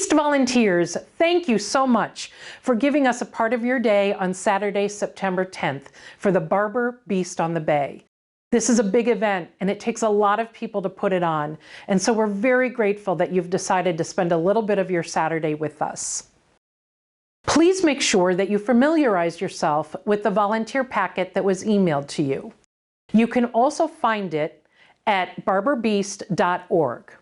Beast volunteers, thank you so much for giving us a part of your day on Saturday, September 10th for the Barber Beast on the Bay. This is a big event and it takes a lot of people to put it on, and so we're very grateful that you've decided to spend a little bit of your Saturday with us. Please make sure that you familiarize yourself with the volunteer packet that was emailed to you. You can also find it at barberbeast.org.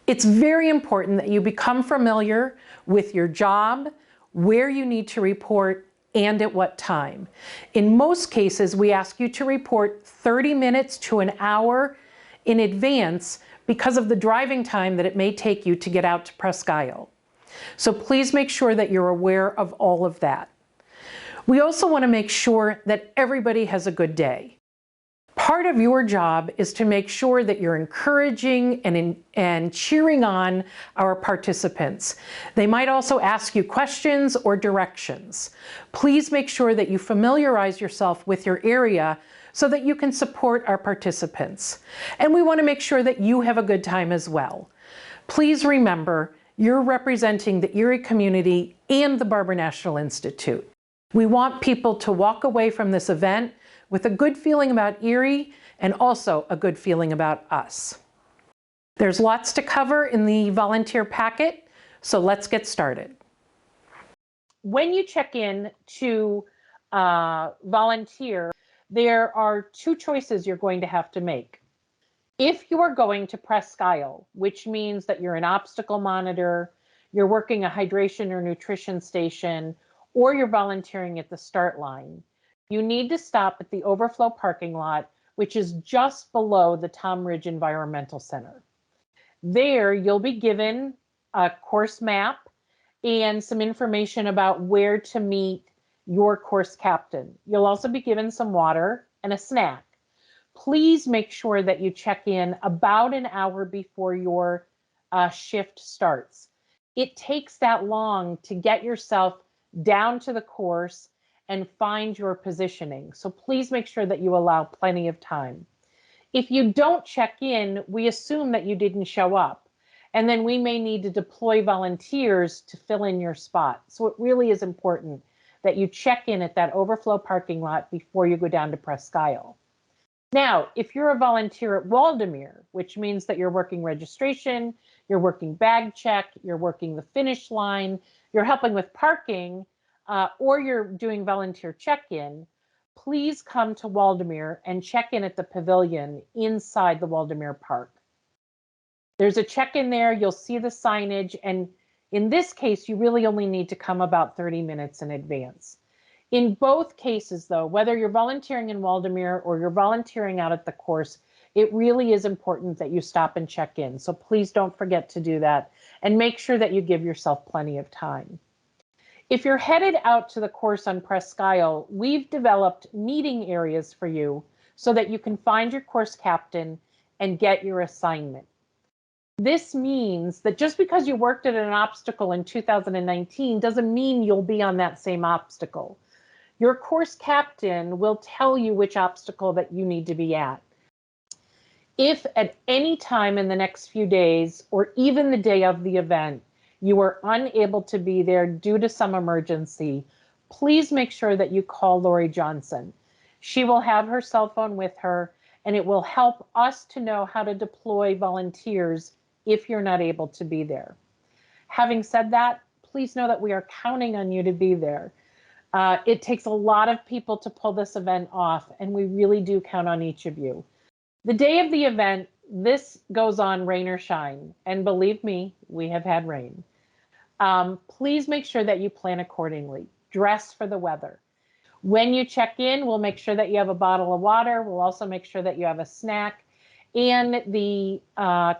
It's very important that you become familiar with your job, where you need to report, and at what time. In most cases, we ask you to report 30 minutes to an hour in advance because of the driving time that it may take you to get out to Presque Isle. So please make sure that you're aware of all of that. We also want to make sure that everybody has a good day. Part of your job is to make sure that you're encouraging and cheering on our participants. They might also ask you questions or directions. Please make sure that you familiarize yourself with your area so that you can support our participants. And we want to make sure that you have a good time as well. Please remember, you're representing the Erie community and the Barber National Institute. We want people to walk away from this event with a good feeling about Erie and also a good feeling about us. There's lots to cover in the volunteer packet, so let's get started. When you check in to volunteer, there are two choices you're going to have to make. If you are going to Presque Isle, which means that you're an obstacle monitor, you're working a hydration or nutrition station, or you're volunteering at the start line, you need to stop at the overflow parking lot, which is just below the Tom Ridge Environmental Center. There, you'll be given a course map and some information about where to meet your course captain. You'll also be given some water and a snack. Please make sure that you check in about an hour before your shift starts. It takes that long to get yourself down to the course and find your positioning. So please make sure that you allow plenty of time. If you don't check in, we assume that you didn't show up, and then we may need to deploy volunteers to fill in your spot. So it really is important that you check in at that overflow parking lot before you go down to Presque Isle. Now, if you're a volunteer at Waldameer, which means that you're working registration, you're working bag check, you're working the finish line, you're helping with parking, or you're doing volunteer check-in, please come to Waldameer and check in at the pavilion inside the Waldameer Park. There's a check-in there, you'll see the signage, and in this case, you really only need to come about 30 minutes in advance. In both cases, though, whether you're volunteering in Waldameer or you're volunteering out at the course, it really is important that you stop and check in. So please don't forget to do that and make sure that you give yourself plenty of time. If you're headed out to the course on Presque Isle, we've developed meeting areas for you so that you can find your course captain and get your assignment. This means that just because you worked at an obstacle in 2019 doesn't mean you'll be on that same obstacle. Your course captain will tell you which obstacle that you need to be at. If at any time in the next few days, or even the day of the event, you are unable to be there due to some emergency, please make sure that you call Lori Johnson. She will have her cell phone with her, and it will help us to know how to deploy volunteers if you're not able to be there. Having said that, please know that we are counting on you to be there. It takes a lot of people to pull this event off, and we really do count on each of you. The day of the event, this goes on rain or shine, and believe me, we have had rain. Please make sure that you plan accordingly. Dress for the weather. When you check in, we'll make sure that you have a bottle of water. We'll also make sure that you have a snack. And the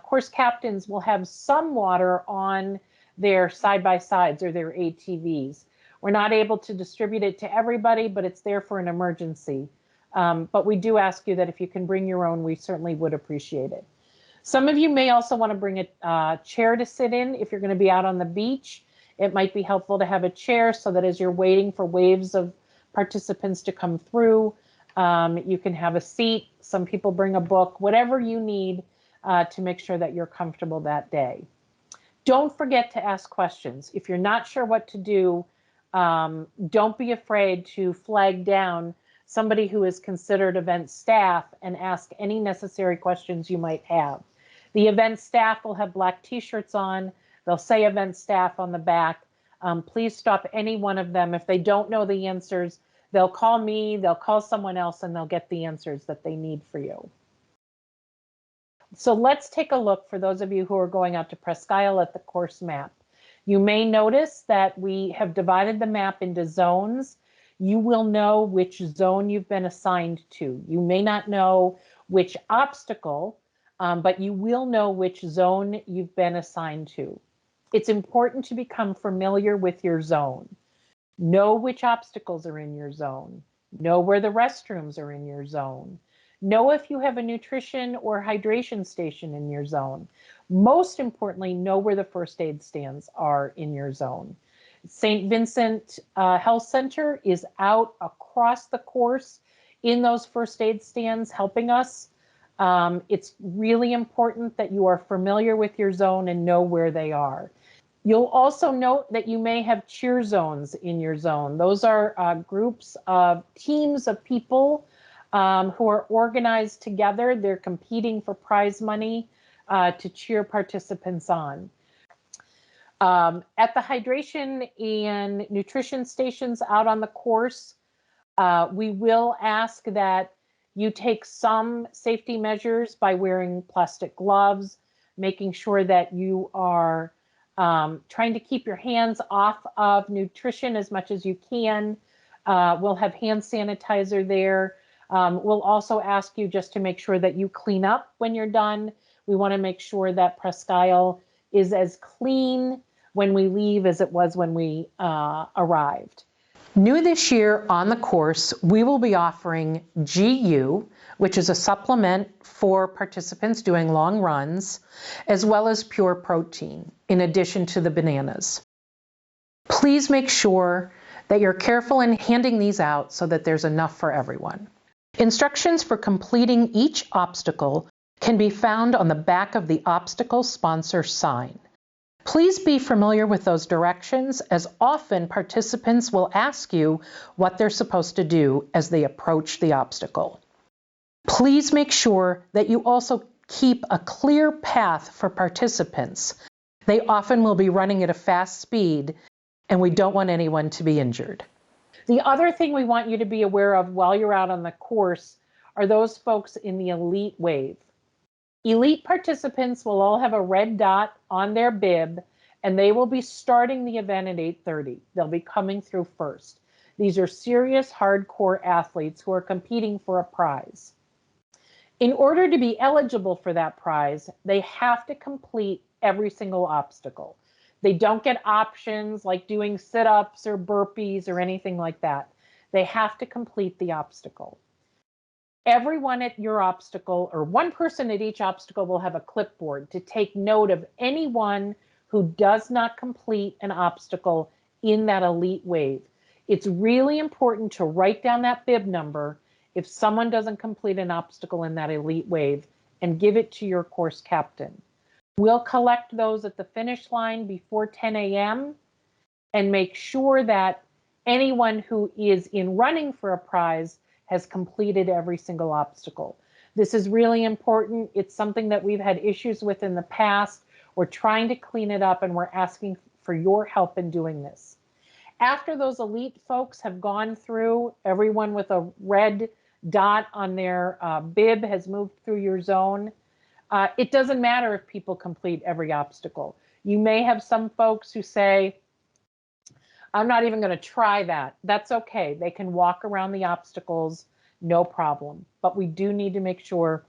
course captains will have some water on their side-by-sides or their ATVs. We're not able to distribute it to everybody, but it's there for an emergency. But we do ask you that if you can bring your own, we certainly would appreciate it. Some of you may also want to bring a chair to sit in if you're going to be out on the beach. It might be helpful to have a chair so that as you're waiting for waves of participants to come through, you can have a seat. Some people bring a book, whatever you need to make sure that you're comfortable that day. Don't forget to ask questions. If you're not sure what to do, don't be afraid to flag down somebody who is considered event staff and ask any necessary questions you might have. The event staff will have black t-shirts on. They'll say event staff on the back. Please stop any one of them. If they don't know the answers, they'll call me, they'll call someone else, and they'll get the answers that they need for you. So let's take a look for those of you who are going out to Presque Isle at the course map. You may notice that we have divided the map into zones. You will know which zone you've been assigned to. You may not know which obstacle, but you will know which zone you've been assigned to. It's important to become familiar with your zone. Know which obstacles are in your zone. Know where the restrooms are in your zone. Know if you have a nutrition or hydration station in your zone. Most importantly, know where the first aid stands are in your zone. St. Vincent Health Center is out across the course in those first aid stands helping us. It's really important that you are familiar with your zone and know where they are. You'll also note that you may have cheer zones in your zone. Those are groups of teams of people who are organized together. They're competing for prize money to cheer participants on. At the hydration and nutrition stations out on the course, we will ask that you take some safety measures by wearing plastic gloves, making sure that you are trying to keep your hands off of nutrition as much as you can. We'll have hand sanitizer there. We'll also ask you just to make sure that you clean up when you're done. We want to make sure that Presque Isle is as clean when we leave as it was when we arrived. New this year on the course, we will be offering GU, which is a supplement for participants doing long runs, as well as pure protein, in addition to the bananas. Please make sure that you're careful in handing these out so that there's enough for everyone. Instructions for completing each obstacle can be found on the back of the obstacle sponsor sign. Please be familiar with those directions, as often participants will ask you what they're supposed to do as they approach the obstacle. Please make sure that you also keep a clear path for participants. They often will be running at a fast speed, and we don't want anyone to be injured. The other thing we want you to be aware of while you're out on the course are those folks in the elite wave. Elite participants will all have a red dot on their bib, and they will be starting the event at 8:30. They'll be coming through first. These are serious, hardcore athletes who are competing for a prize. In order to be eligible for that prize, they have to complete every single obstacle. They don't get options like doing sit-ups or burpees or anything like that. They have to complete the obstacle. Everyone at your obstacle, or one person at each obstacle, will have a clipboard to take note of anyone who does not complete an obstacle in that elite wave. It's really important to write down that bib number if someone doesn't complete an obstacle in that elite wave and give it to your course captain. We'll collect those at the finish line before 10 a.m. and make sure that anyone who is in running for a prize has completed every single obstacle. This is really important. It's something that we've had issues with in the past. We're trying to clean it up, and we're asking for your help in doing this. After those elite folks have gone through, everyone with a red dot on their bib has moved through your zone. It doesn't matter if people complete every obstacle. You may have some folks who say, I'm not even going to try that. That's okay. They can walk around the obstacles, no problem. But we do need to make sure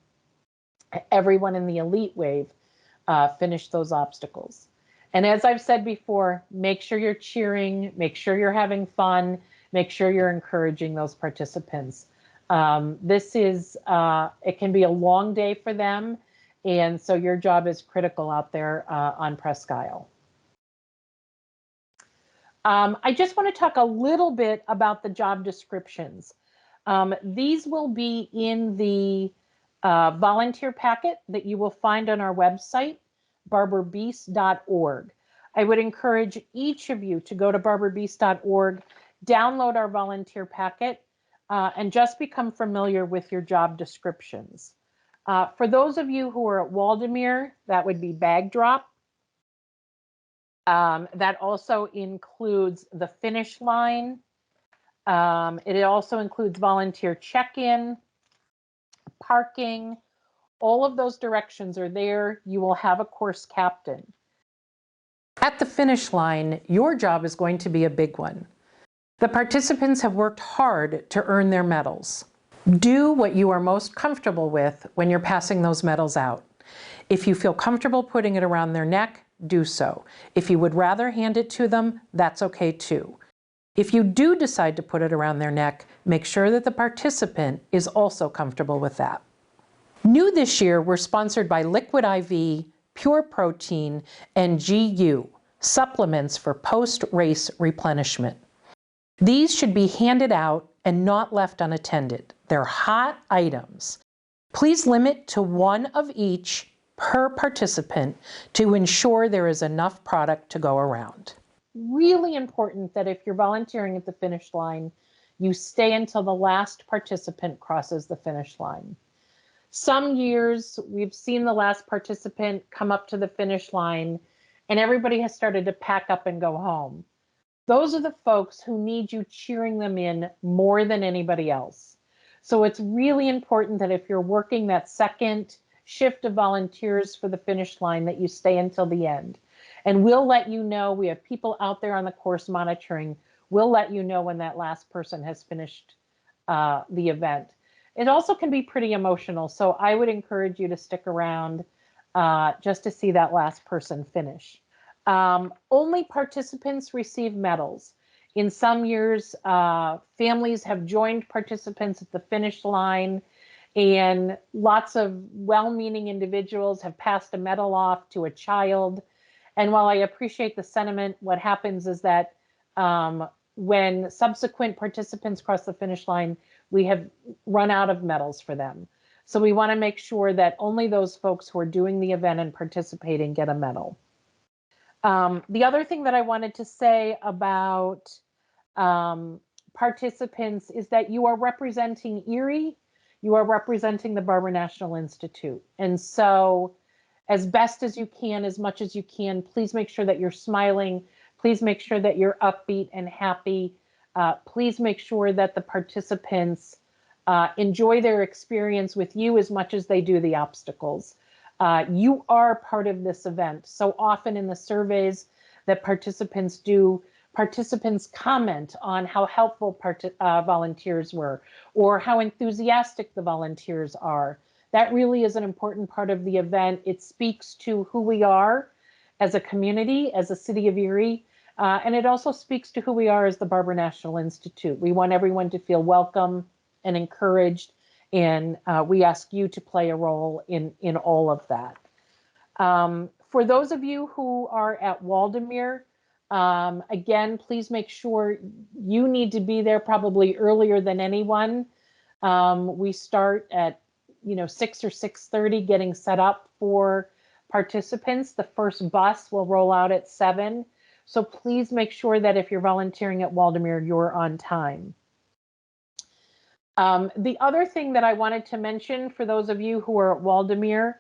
everyone in the elite wave finish those obstacles. And as I've said before, make sure you're cheering, make sure you're having fun, make sure you're encouraging those participants. It can be a long day for them. And so your job is critical out there on Presque Isle. I just want to talk a little bit about the job descriptions. These will be in the volunteer packet that you will find on our website. barberbeast.org. I would encourage each of you to go to barberbeast.org, download our volunteer packet, and just become familiar with your job descriptions. For those of you who are at Waldameer, that would be bag drop. That also includes the finish line. It also includes volunteer check-in, parking. All of those directions are there. You will have a course captain. At the finish line, your job is going to be a big one. The participants have worked hard to earn their medals. Do what you are most comfortable with when you're passing those medals out. If you feel comfortable putting it around their neck, do so. If you would rather hand it to them, that's okay too. If you do decide to put it around their neck, make sure that the participant is also comfortable with that. New this year, we're sponsored by Liquid IV, Pure Protein, and GU, supplements for post-race replenishment. These should be handed out and not left unattended. They're hot items. Please limit to one of each per participant to ensure there is enough product to go around. Really important that if you're volunteering at the finish line, you stay until the last participant crosses the finish line. Some years we've seen the last participant come up to the finish line and everybody has started to pack up and go home. Those are the folks who need you cheering them in more than anybody else. So it's really important that if you're working that second shift of volunteers for the finish line, that you stay until the end. And we'll let you know, we have people out there on the course monitoring, we'll let you know when that last person has finished the event. It also can be pretty emotional, so I would encourage you to stick around just to see that last person finish. Only participants receive medals. In some years, families have joined participants at the finish line, and lots of well-meaning individuals have passed a medal off to a child. And while I appreciate the sentiment, what happens is that when subsequent participants cross the finish line, we have run out of medals for them. So we want to make sure that only those folks who are doing the event and participating get a medal. The other thing that I wanted to say about participants is that you are representing Erie, you are representing the Barber National Institute. And so as best as you can, as much as you can, please make sure that you're smiling. Please make sure that you're upbeat and happy. Please make sure that the participants enjoy their experience with you as much as they do the obstacles. You are part of this event. So often in the surveys that participants do, participants comment on how helpful volunteers were or how enthusiastic the volunteers are. That really is an important part of the event. It speaks to who we are as a community, as a city of Erie, and it also speaks to who we are as the Barber National Institute. We want everyone to feel welcome and encouraged, and we ask you to play a role in all of that. For those of you who are at Waldameer, again, please make sure you need to be there probably earlier than anyone. We start at 6 or 6:30 getting set up for participants. The first bus will roll out at 7. So please make sure that if you're volunteering at Waldameer, you're on time. The other thing that I wanted to mention for those of you who are at Waldameer,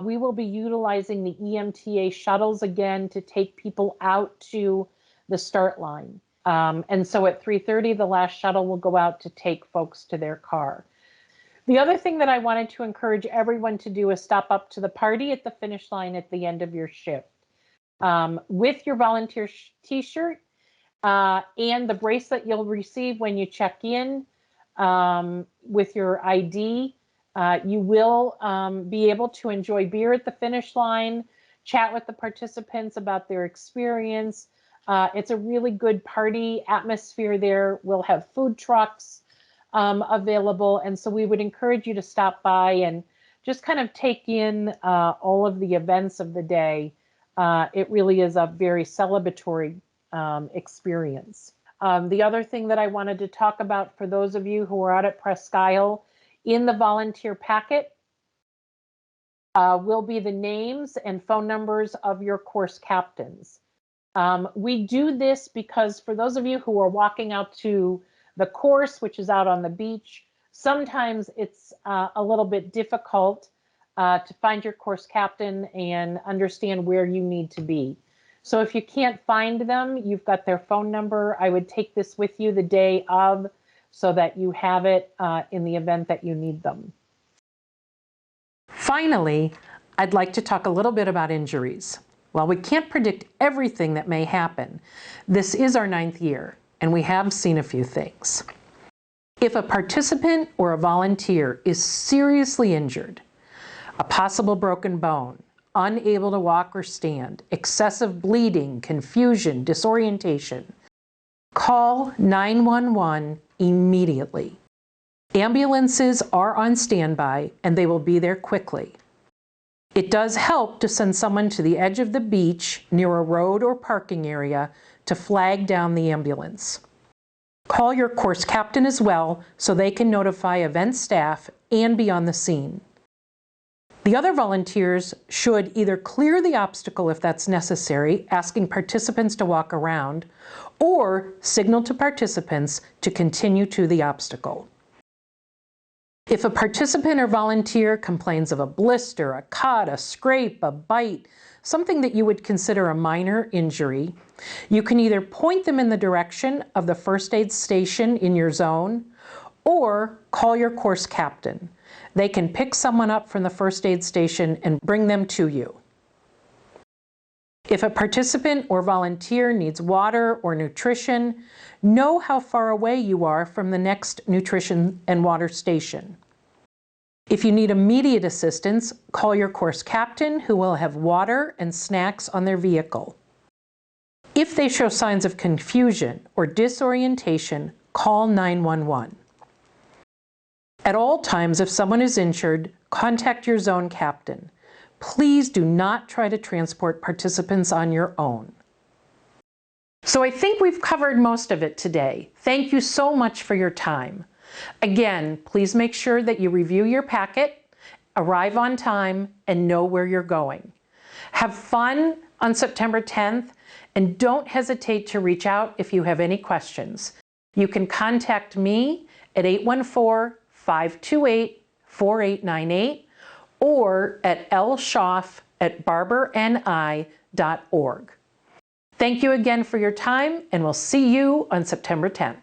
we will be utilizing the EMTA shuttles again to take people out to the start line. And so at 3:30, the last shuttle will go out to take folks to their car. The other thing that I wanted to encourage everyone to do is stop up to the party at the finish line at the end of your shift. With your volunteer t-shirt and the bracelet you'll receive when you check in with your ID, you will be able to enjoy beer at the finish line, chat with the participants about their experience. It's a really good party atmosphere there. We'll have food trucks available. And so we would encourage you to stop by and just kind of take in all of the events of the day. It really is a very celebratory experience. The other thing that I wanted to talk about for those of you who are out at Presque Isle, in the volunteer packet, will be the names and phone numbers of your course captains. We do this because for those of you who are walking out to the course, which is out on the beach, sometimes it's a little bit difficult to find your course captain and understand where you need to be. So if you can't find them, you've got their phone number. I would take this with you the day of so that you have it in the event that you need them. Finally, I'd like to talk a little bit about injuries. While we can't predict everything that may happen, this is our 9th year, and we have seen a few things. If a participant or a volunteer is seriously injured, a possible broken bone, unable to walk or stand, excessive bleeding, confusion, disorientation, call 911 immediately. Ambulances are on standby and they will be there quickly. It does help to send someone to the edge of the beach near a road or parking area to flag down the ambulance. Call your course captain as well so they can notify event staff and be on the scene. The other volunteers should either clear the obstacle if that's necessary, asking participants to walk around, or signal to participants to continue to the obstacle. If a participant or volunteer complains of a blister, a cut, a scrape, a bite, something that you would consider a minor injury, you can either point them in the direction of the first aid station in your zone or call your course captain. They can pick someone up from the first aid station and bring them to you. If a participant or volunteer needs water or nutrition, know how far away you are from the next nutrition and water station. If you need immediate assistance, call your course captain, who will have water and snacks on their vehicle. If they show signs of confusion or disorientation, call 911. At all times, if someone is injured, contact your zone captain. Please do not try to transport participants on your own. So I think we've covered most of it today. Thank you so much for your time. Again, please make sure that you review your packet, arrive on time, and know where you're going. Have fun on September 10th, and don't hesitate to reach out if you have any questions. You can contact me at 814-528-4898 or at lschaff@barberni.org. Thank you again for your time, and we'll see you on September 10th.